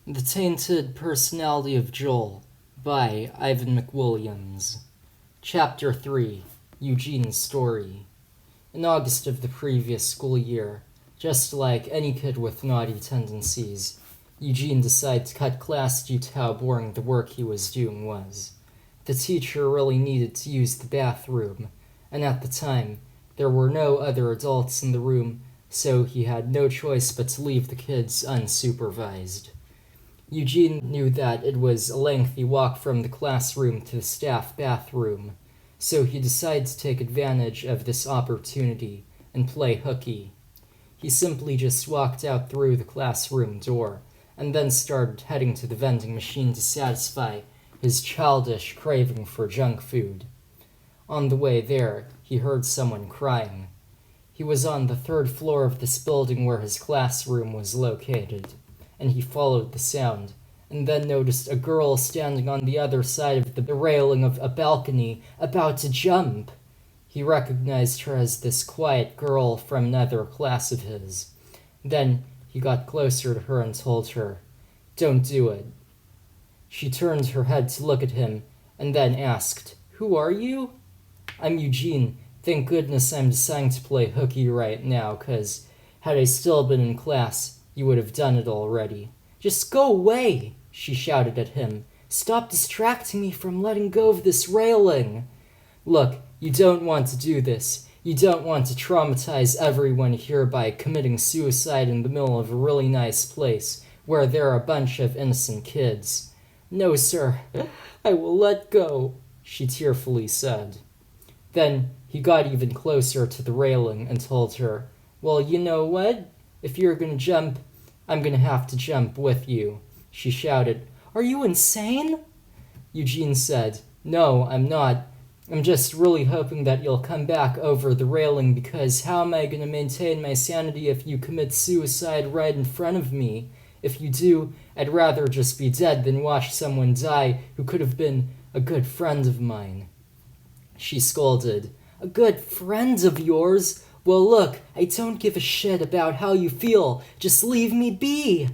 The Tainted Personality of Joel by Ivan McWilliams. Chapter 3 Eugene's Story. In August of the previous school year, just like any kid with naughty tendencies, Eugene decided to cut class due to how boring the work he was doing was. The teacher really needed to use the bathroom, and at the time, there were no other adults in the room, so he had no choice but to leave the kids unsupervised. Eugene knew that it was a lengthy walk from the classroom to the staff bathroom, so he decided to take advantage of this opportunity and play hooky. He simply just walked out through the classroom door and then started heading to the vending machine to satisfy his childish craving for junk food. On the way there, he heard someone crying. He was on the third floor of this building where his classroom was located, and he followed the sound, and then noticed a girl standing on the other side of the railing of a balcony, about to jump. He recognized her as this quiet girl from another class of his. Then he got closer to her and told her, "Don't do it." She turned her head to look at him, and then asked, "Who are you?" "I'm Eugene. Thank goodness I'm deciding to play hooky right now, 'cause had I still been in class, you would have done it already." "Just go away," she shouted at him. "Stop distracting me from letting go of this railing." "Look, you don't want to do this. You don't want to traumatize everyone here by committing suicide in the middle of a really nice place where there are a bunch of innocent kids." "No, sir, I will let go," she tearfully said. Then he got even closer to the railing and told her, "Well, you know what? If you're gonna jump, I'm gonna have to jump with you." She shouted, "Are you insane?" Eugene said, "No, I'm not. I'm just really hoping that you'll come back over the railing, because how am I gonna maintain my sanity if you commit suicide right in front of me? If you do, I'd rather just be dead than watch someone die who could have been a good friend of mine." She scolded, "A good friend of yours? Well, look, I don't give a shit about how you feel. Just leave me be."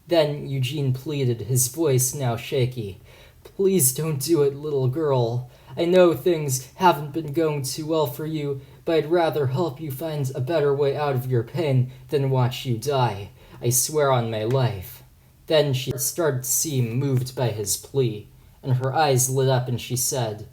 Then Eugene pleaded, his voice now shaky. "Please don't do it, little girl. I know things haven't been going too well for you, but I'd rather help you find a better way out of your pain than watch you die. I swear on my life." Then she started to seem moved by his plea, and her eyes lit up and she said,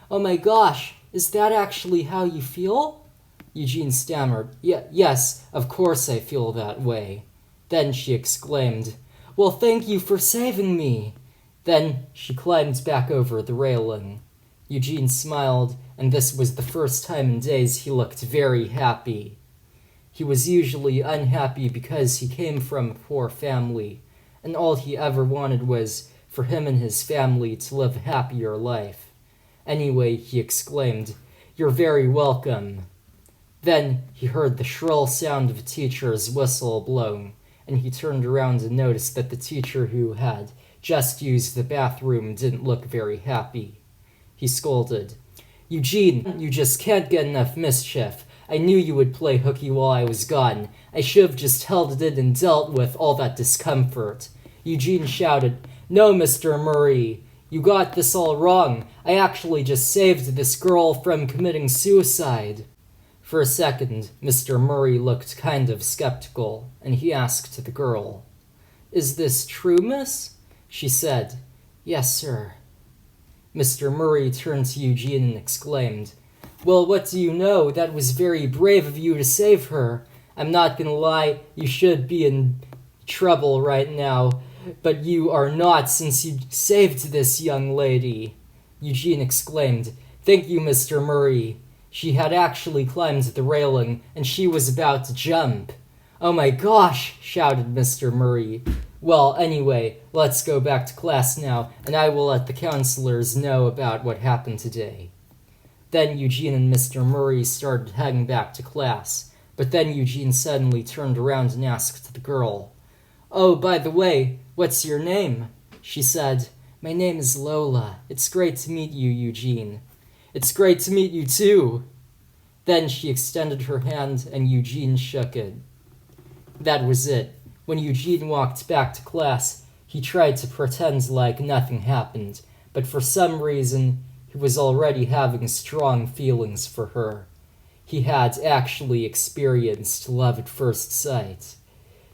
"Oh my gosh, is that actually how you feel?" Eugene stammered, Yes, of course I feel that way." Then she exclaimed, "Well, thank you for saving me." Then she climbed back over the railing. Eugene smiled, and this was the first time in days he looked very happy. He was usually unhappy because he came from a poor family, and all he ever wanted was for him and his family to live a happier life. Anyway, he exclaimed, "You're very welcome." Then he heard the shrill sound of a teacher's whistle blowing, and he turned around and noticed that the teacher who had just used the bathroom didn't look very happy. He scolded, "Eugene, you just can't get enough mischief. I knew you would play hooky while I was gone. I should have just held it in and dealt with all that discomfort." Eugene shouted, "No, Mr. Murray. You got this all wrong. I actually just saved this girl from committing suicide." For a second, Mr. Murray looked kind of skeptical, and he asked the girl, "Is this true, miss?" She said, "Yes, sir." Mr. Murray turned to Eugene and exclaimed, "Well, what do you know? That was very brave of you to save her. I'm not gonna lie, you should be in trouble right now, but you are not, since you saved this young lady." Eugene exclaimed, "Thank you, Mr. Murray." She had actually climbed the railing, and she was about to jump. "Oh my gosh!" shouted Mr. Murray. "Well, anyway, let's go back to class now, and I will let the counselors know about what happened today." Then Eugene and Mr. Murray started heading back to class, but then Eugene suddenly turned around and asked the girl, "Oh, by the way, what's your name?" She said, "My name is Lola. It's great to meet you, Eugene." "It's great to meet you too." Then she extended her hand and Eugene shook it. That was it. When Eugene walked back to class, He tried to pretend like nothing happened, but for some reason, he was already having strong feelings for her. He had actually experienced love at first sight.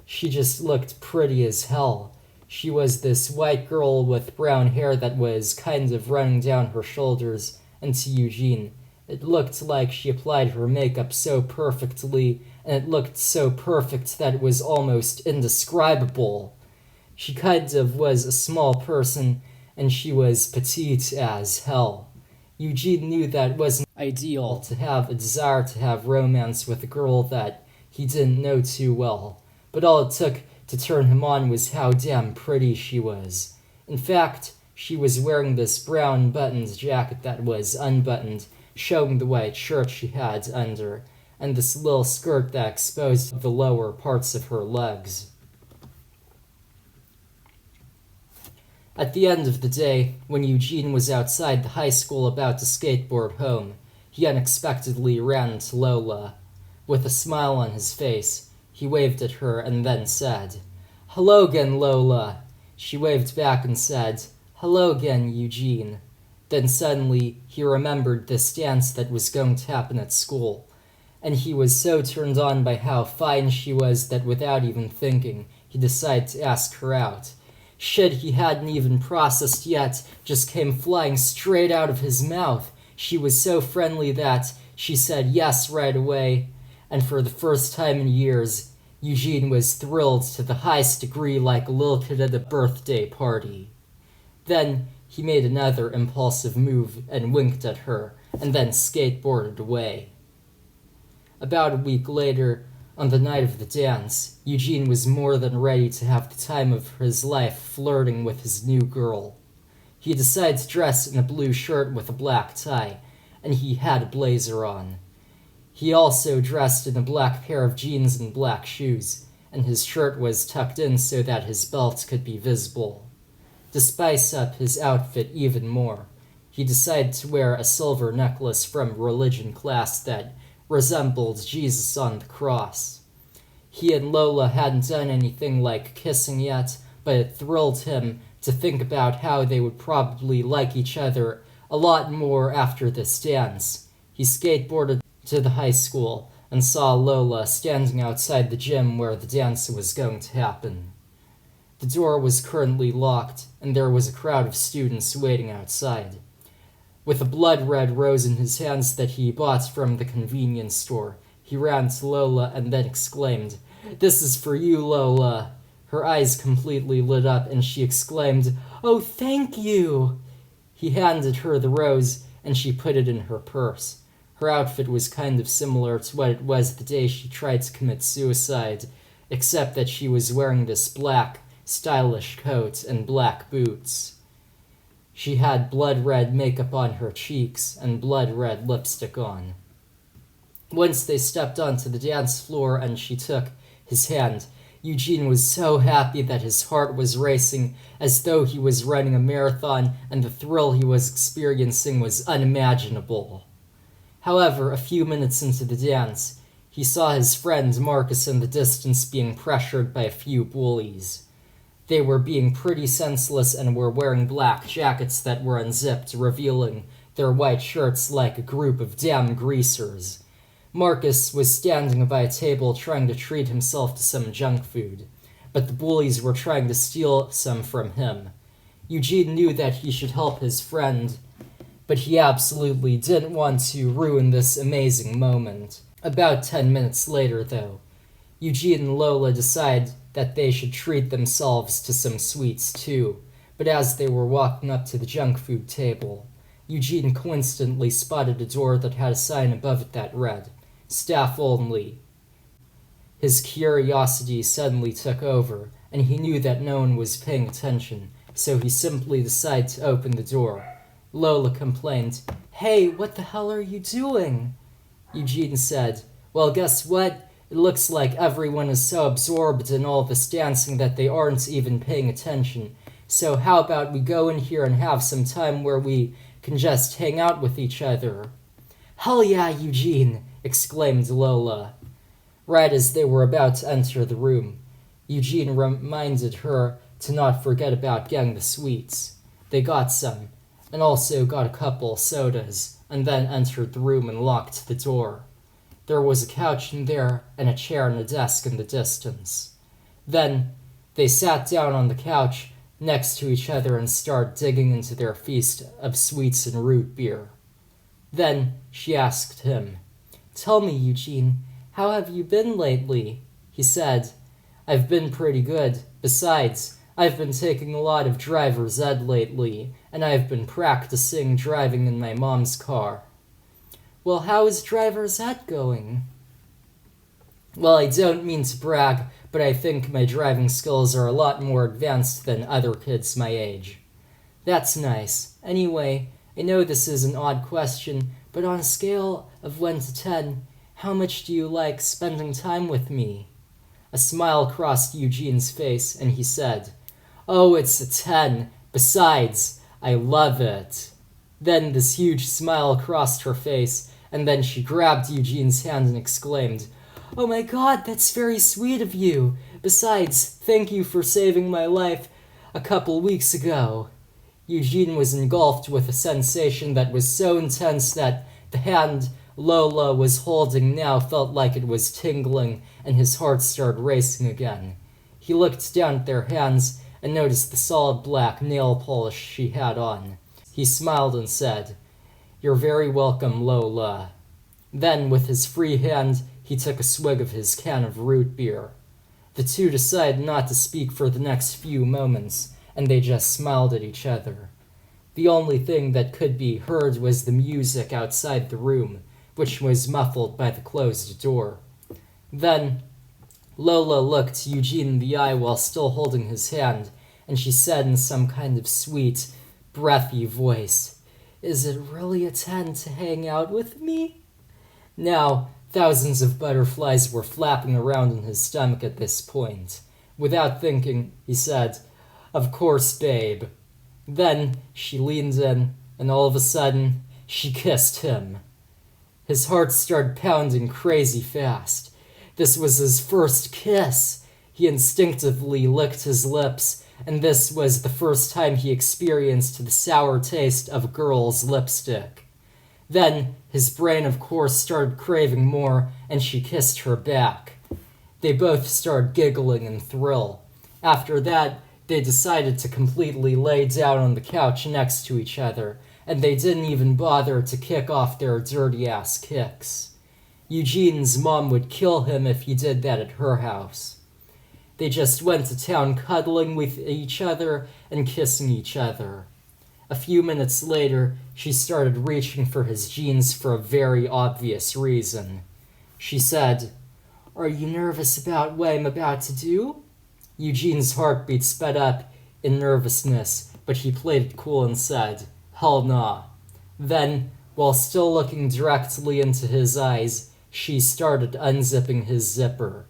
She just looked pretty as hell. She was this white girl with brown hair that was kind of running down her shoulders, and to Eugene, it looked like she applied her makeup so perfectly, and it looked so perfect that it was almost indescribable. She kind of was a small person, and she was petite as hell. Eugene knew that it wasn't ideal to have a desire to have romance with a girl that he didn't know too well, but all it took to turn him on was how damn pretty she was. In fact, she was wearing this brown buttoned jacket that was unbuttoned, showing the white shirt she had under, and this little skirt that exposed the lower parts of her legs. At the end of the day, when Eugene was outside the high school about to skateboard home, he unexpectedly ran into Lola. With a smile on his face, he waved at her and then said, "Hello again, Lola." She waved back and said, "Hello again, Eugene." Then suddenly, he remembered this dance that was going to happen at school, and he was so turned on by how fine she was that without even thinking, he decided to ask her out. Shit he hadn't even processed yet just came flying straight out of his mouth. She was so friendly that she said yes right away, and for the first time in years, Eugene was thrilled to the highest degree like a little kid at a birthday party. Then he made another impulsive move and winked at her, and then skateboarded away. About a week later, on the night of the dance, Eugene was more than ready to have the time of his life flirting with his new girl. He decided to dress in a blue shirt with a black tie, and he had a blazer on. He also dressed in a black pair of jeans and black shoes, and his shirt was tucked in so that his belt could be visible. To spice up his outfit even more, he decided to wear a silver necklace from religion class that resembled Jesus on the cross. He and Lola hadn't done anything like kissing yet, but it thrilled him to think about how they would probably like each other a lot more after this dance. He skateboarded to the high school and saw Lola standing outside the gym where the dance was going to happen. The door was currently locked, and there was a crowd of students waiting outside. With a blood-red rose in his hands that he bought from the convenience store, he ran to Lola and then exclaimed, "This is for you, Lola." Her eyes completely lit up, and she exclaimed, "Oh, thank you!" He handed her the rose, and she put it in her purse. Her outfit was kind of similar to what it was the day she tried to commit suicide, except that she was wearing this black, stylish coat and black boots. She had blood-red makeup on her cheeks and blood-red lipstick on. Once they stepped onto the dance floor and she took his hand, Eugene was so happy that his heart was racing as though he was running a marathon, and the thrill he was experiencing was unimaginable. However, a few minutes into the dance, he saw his friend Marcus in the distance being pressured by a few bullies. They were being pretty senseless and were wearing black jackets that were unzipped, revealing their white shirts like a group of damn greasers. Marcus was standing by a table trying to treat himself to some junk food, but the bullies were trying to steal some from him. Eugene knew that he should help his friend, but he absolutely didn't want to ruin this amazing moment. About 10 minutes later, though, Eugene and Lola decided that they should treat themselves to some sweets too, but as they were walking up to the junk food table, Eugene coincidentally spotted a door that had a sign above it that read, "Staff only." His curiosity suddenly took over, and he knew that no one was paying attention, so he simply decided to open the door. Lola complained, "Hey, what the hell are you doing?" Eugene said, "Well, guess what? It looks like everyone is so absorbed in all this dancing that they aren't even paying attention. So how about we go in here and have some time where we can just hang out with each other?" "Hell yeah, Eugene!" exclaimed Lola. Right as they were about to enter the room, Eugene reminded her to not forget about getting the sweets. They got some, and also got a couple sodas, and then entered the room and locked the door. There was a couch in there, and a chair and a desk in the distance. Then they sat down on the couch next to each other and started digging into their feast of sweets and root beer. Then she asked him, "Tell me, Eugene, how have you been lately?" He said, "I've been pretty good. Besides, I've been taking a lot of driver's ed lately, and I've been practicing driving in my mom's car." "Well, how is driver's ed going?" "Well, I don't mean to brag, but I think my driving skills are a lot more advanced than other kids my age." "That's nice. Anyway, I know this is an odd question, but on a scale of 1 to 10, how much do you like spending time with me?" A smile crossed Eugene's face, and he said, "Oh, it's a 10. Besides, I love it." Then this huge smile crossed her face, and then she grabbed Eugene's hand and exclaimed, "Oh my God, that's very sweet of you. Besides, thank you for saving my life a couple weeks ago." Eugene was engulfed with a sensation that was so intense that the hand Lola was holding now felt like it was tingling, and his heart started racing again. He looked down at their hands and noticed the solid black nail polish she had on. He smiled and said, "You're very welcome, Lola." Then, with his free hand, he took a swig of his can of root beer. The two decided not to speak for the next few moments, and they just smiled at each other. The only thing that could be heard was the music outside the room, which was muffled by the closed door. Then Lola looked Eugene in the eye while still holding his hand, and she said in some kind of sweet, breathy voice, "Is it really a 10 to hang out with me?" Now, thousands of butterflies were flapping around in his stomach at this point. Without thinking, he said, "Of course, babe." Then she leaned in, and all of a sudden, she kissed him. His heart started pounding crazy fast. This was his first kiss. He instinctively licked his lips, and this was the first time he experienced the sour taste of a girl's lipstick. Then his brain, of course, started craving more, and she kissed her back. They both started giggling in thrill. After that, they decided to completely lay down on the couch next to each other, and they didn't even bother to kick off their dirty-ass kicks. Eugene's mom would kill him if he did that at her house. They just went to town cuddling with each other and kissing each other. A few minutes later, she started reaching for his jeans for a very obvious reason. She said, "Are you nervous about what I'm about to do?" Eugene's heartbeat sped up in nervousness, but he played it cool and said, "Hell nah." Then, while still looking directly into his eyes, she started unzipping his zipper.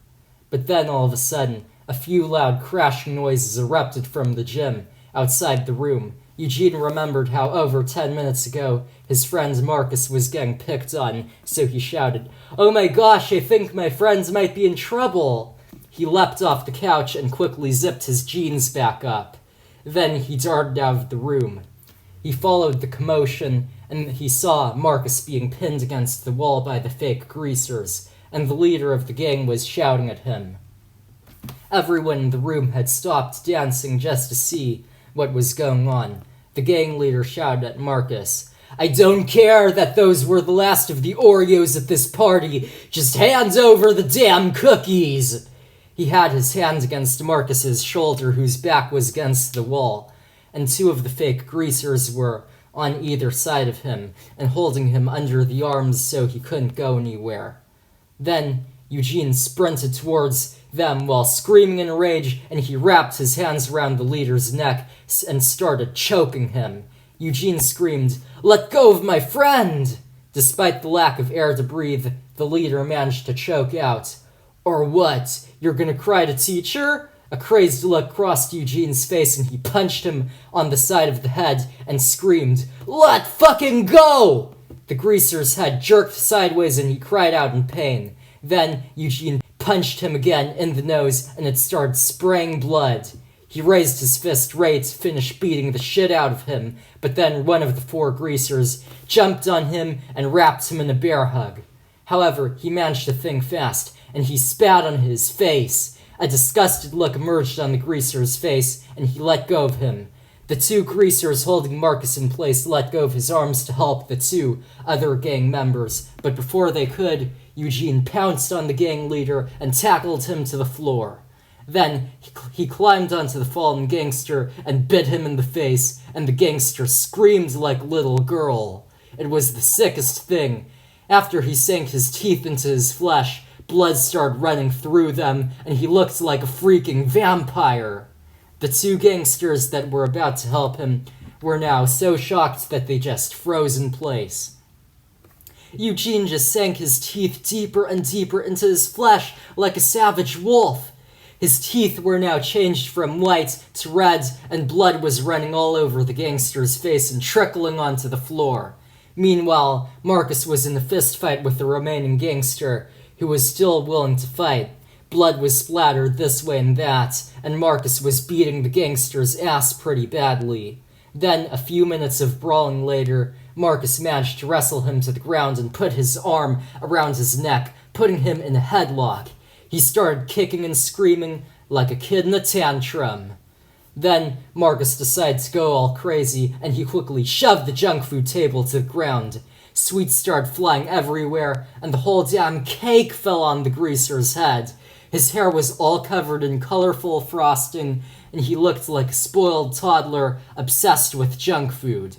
But then, all of a sudden, a few loud crashing noises erupted from the gym outside the room. Eugene remembered how over 10 minutes ago his friend Marcus was getting picked on, so he shouted, "Oh my gosh, I think my friends might be in trouble!" He leapt off the couch and quickly zipped his jeans back up. Then he darted out of the room. He followed the commotion, and he saw Marcus being pinned against the wall by the fake greasers, and the leader of the gang was shouting at him. Everyone in the room had stopped dancing just to see what was going on. The gang leader shouted at Marcus, "I don't care that those were the last of the Oreos at this party. Just hand over the damn cookies!" He had his hand against Marcus's shoulder, whose back was against the wall, and two of the fake greasers were on either side of him and holding him under the arms so he couldn't go anywhere. Then Eugene sprinted towards them while screaming in rage, and he wrapped his hands around the leader's neck and started choking him. Eugene screamed, "Let go of my friend!" Despite the lack of air to breathe, the leader managed to choke out, "Or what? You're gonna cry to teacher?" A crazed look crossed Eugene's face, and he punched him on the side of the head and screamed, "Let fucking go!" The greaser's head jerked sideways, and he cried out in pain. Then Eugene punched him again in the nose, and it started spraying blood. He raised his fist ready to finish beating the shit out of him, but then one of the four greasers jumped on him and wrapped him in a bear hug. However, he managed to think fast, and he spat on his face. A disgusted look emerged on the greaser's face, and he let go of him. The two greasers holding Marcus in place let go of his arms to help the two other gang members, but before they could, Eugene pounced on the gang leader and tackled him to the floor. Then he climbed onto the fallen gangster and bit him in the face, and the gangster screamed like a little girl. It was the sickest thing. After he sank his teeth into his flesh, blood started running through them, and he looked like a freaking vampire. The two gangsters that were about to help him were now so shocked that they just froze in place. Eugene just sank his teeth deeper and deeper into his flesh like a savage wolf. His teeth were now changed from white to red, and blood was running all over the gangster's face and trickling onto the floor. Meanwhile, Marcus was in a fist fight with the remaining gangster, who was still willing to fight. Blood was splattered this way and that, and Marcus was beating the gangster's ass pretty badly. Then, a few minutes of brawling later, Marcus managed to wrestle him to the ground and put his arm around his neck, putting him in a headlock. He started kicking and screaming like a kid in a tantrum. Then, Marcus decided to go all crazy, and he quickly shoved the junk food table to the ground. Sweets started flying everywhere, and the whole damn cake fell on the greaser's head. His hair was all covered in colorful frosting, and he looked like a spoiled toddler obsessed with junk food.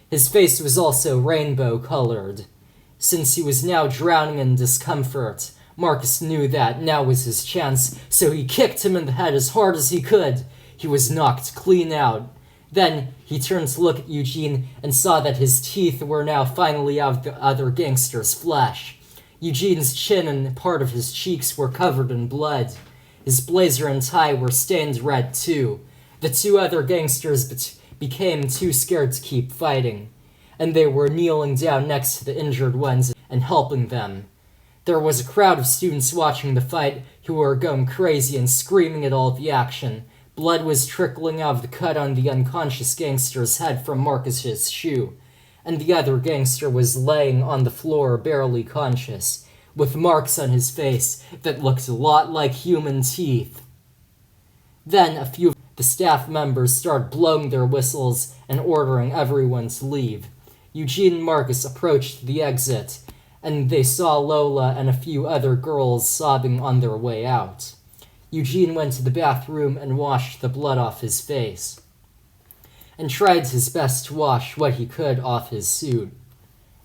His face was also rainbow-colored. Since he was now drowning in discomfort, Marcus knew that now was his chance, so he kicked him in the head as hard as he could. He was knocked clean out. Then he turned to look at Eugene and saw that his teeth were now finally out of the other gangster's flesh. Eugene's chin and part of his cheeks were covered in blood. His blazer and tie were stained red too. The two other gangsters became too scared to keep fighting, and they were kneeling down next to the injured ones and helping them. There was a crowd of students watching the fight who were going crazy and screaming at all the action. Blood was trickling out of the cut on the unconscious gangster's head from Marcus's shoe, and the other gangster was laying on the floor barely conscious, with marks on his face that looked a lot like human teeth. Then a few of the staff members started blowing their whistles and ordering everyone to leave. Eugene and Marcus approached the exit, and they saw Lola and a few other girls sobbing on their way out. Eugene went to the bathroom and washed the blood off his face, and tried his best to wash what he could off his suit.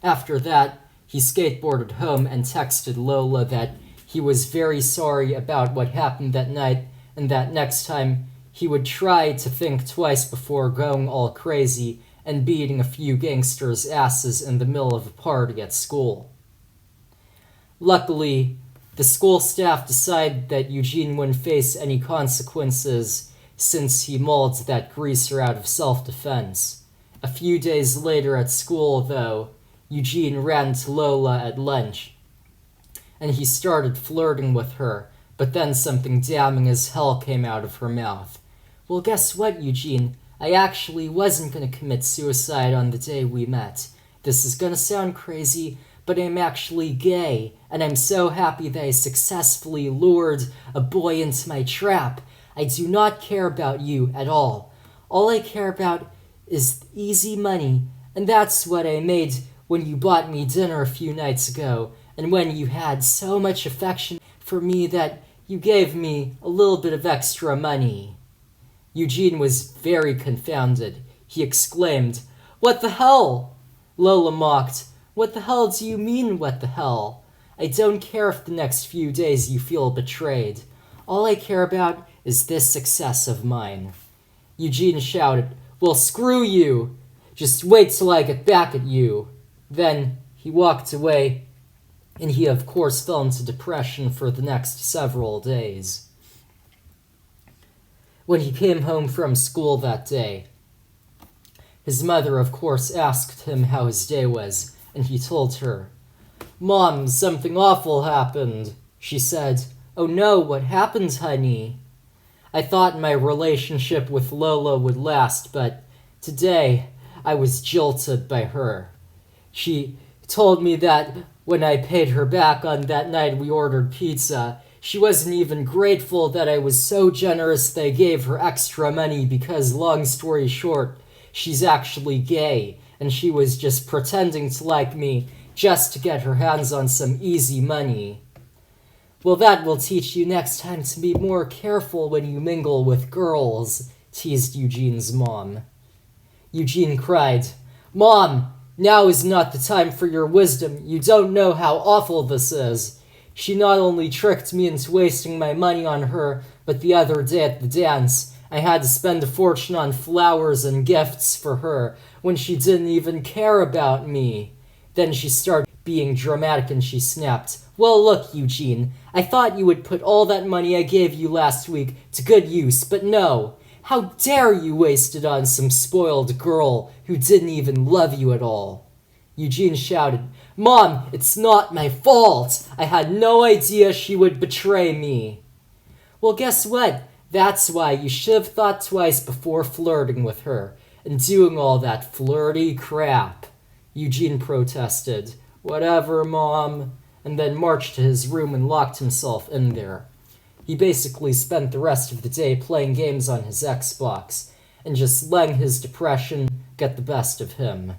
After that, he skateboarded home and texted Lola that he was very sorry about what happened that night, and that next time he would try to think twice before going all crazy and beating a few gangsters' asses in the middle of a party at school. Luckily, the school staff decided that Eugene wouldn't face any consequences since he mauled that greaser out of self-defense. A few days later at school, though, Eugene ran to Lola at lunch, and he started flirting with her, but then something damning as hell came out of her mouth. "Well, guess what, Eugene? I actually wasn't going to commit suicide on the day we met. This is going to sound crazy, but I'm actually gay, and I'm so happy that I successfully lured a boy into my trap. I do not care about you at all. All I care about is easy money, and that's what I made when you bought me dinner a few nights ago, and when you had so much affection for me that you gave me a little bit of extra money." Eugene was very confounded. He exclaimed, "What the hell?" Lola mocked, "What the hell do you mean, what the hell? I don't care if the next few days you feel betrayed. All I care about is this success of mine." Eugene shouted, "Well, screw you! Just wait till I get back at you." Then he walked away, and he of course fell into depression for the next several days. When he came home from school that day, his mother of course asked him how his day was, and he told her. "Mom, something awful happened," she said. "Oh no, what happened, honey?" I thought my relationship with Lola would last, but today I was jilted by her. She told me that when I paid her back on that night we ordered pizza, she wasn't even grateful that I was so generous they gave her extra money because, long story short, she's actually gay, and she was just pretending to like me just to get her hands on some easy money. Well, that will teach you next time to be more careful when you mingle with girls, teased Eugene's mom. Eugene cried, "Mom, now is not the time for your wisdom. You don't know how awful this is. She not only tricked me into wasting my money on her, but the other day at the dance, I had to spend a fortune on flowers and gifts for her when she didn't even care about me." Then she started being dramatic and she snapped, "Well, look, Eugene, I thought you would put all that money I gave you last week to good use, but no. How dare you waste it on some spoiled girl who didn't even love you at all?" Eugene shouted, "Mom, it's not my fault. I had no idea she would betray me." "Well, guess what? That's why you should have thought twice before flirting with her and doing all that flirty crap," Eugene protested. "Whatever, Mom," and then marched to his room and locked himself in there. He basically spent the rest of the day playing games on his Xbox and just letting his depression get the best of him.